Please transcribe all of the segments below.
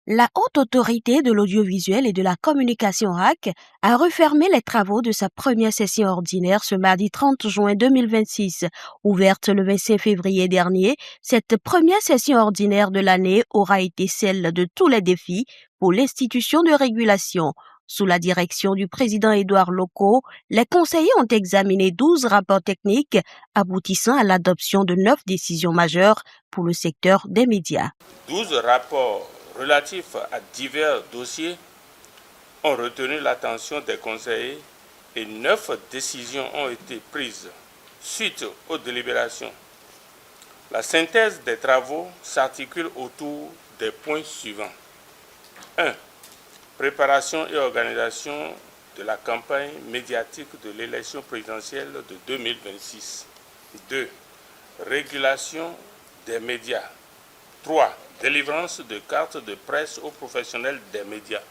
La Haute Autorité de l'Audiovisuel et de la Communication HAC a refermé les travaux de sa première session ordinaire ce mardi 30 juin 2026. Ouverte le 25 février dernier, cette première session ordinaire de l'année aura été celle de tous les défis pour l'institution de régulation. Sous la direction du président Édouard Locaux, les conseillers ont examiné 12 rapports techniques aboutissant à l'adoption de 9 décisions majeures pour le secteur des médias. 12 rapports relatifs à divers dossiers ont retenu l'attention des conseillers et 9 décisions ont été prises suite aux délibérations. La synthèse des travaux s'articule autour des points suivants. 1. Préparation et organisation de la campagne médiatique de l'élection présidentielle de 2026. 2. Régulation des médias. 3. Délivrance de cartes de presse aux professionnels des médias.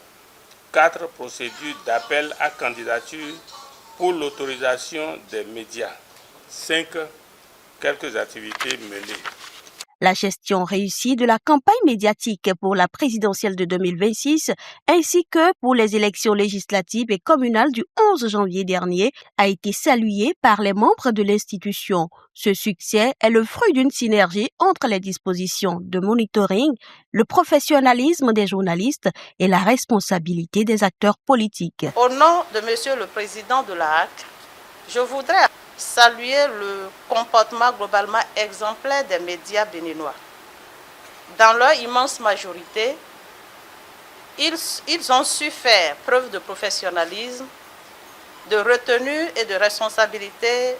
4. Procédure d'appel à candidature pour l'autorisation des médias. 5. Quelques activités mêlées. La gestion réussie de la campagne médiatique pour la présidentielle de 2026 ainsi que pour les élections législatives et communales du 11 janvier dernier a été saluée par les membres de l'institution. Ce succès est le fruit d'une synergie entre les dispositions de monitoring, le professionnalisme des journalistes et la responsabilité des acteurs politiques. Au nom de Monsieur le Président de la HAC, je voudrais saluer le comportement globalement exemplaire des médias béninois. Dans leur immense majorité, ils ont su faire preuve de professionnalisme, de retenue et de responsabilité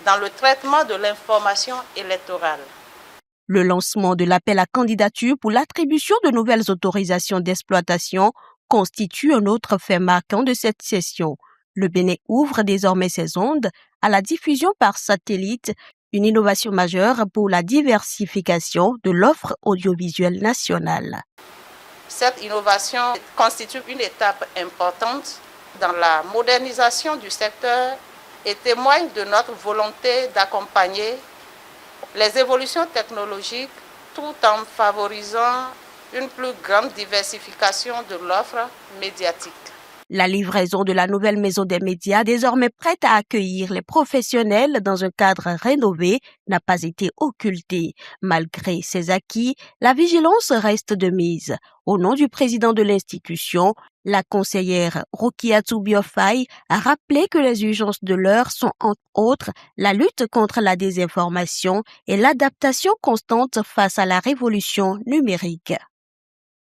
dans le traitement de l'information électorale. Le lancement de l'appel à candidature pour l'attribution de nouvelles autorisations d'exploitation constitue un autre fait marquant de cette session. Le Bénin ouvre désormais ses ondes à la diffusion par satellite, une innovation majeure pour la diversification de l'offre audiovisuelle nationale. Cette innovation constitue une étape importante dans la modernisation du secteur et témoigne de notre volonté d'accompagner les évolutions technologiques tout en favorisant une plus grande diversification de l'offre médiatique. La livraison de la nouvelle maison des médias, désormais prête à accueillir les professionnels dans un cadre rénové, n'a pas été occultée. Malgré ces acquis, la vigilance reste de mise. Au nom du président de l'institution, la conseillère Rokiatou Biofay a rappelé que les urgences de l'heure sont entre autres la lutte contre la désinformation et l'adaptation constante face à la révolution numérique.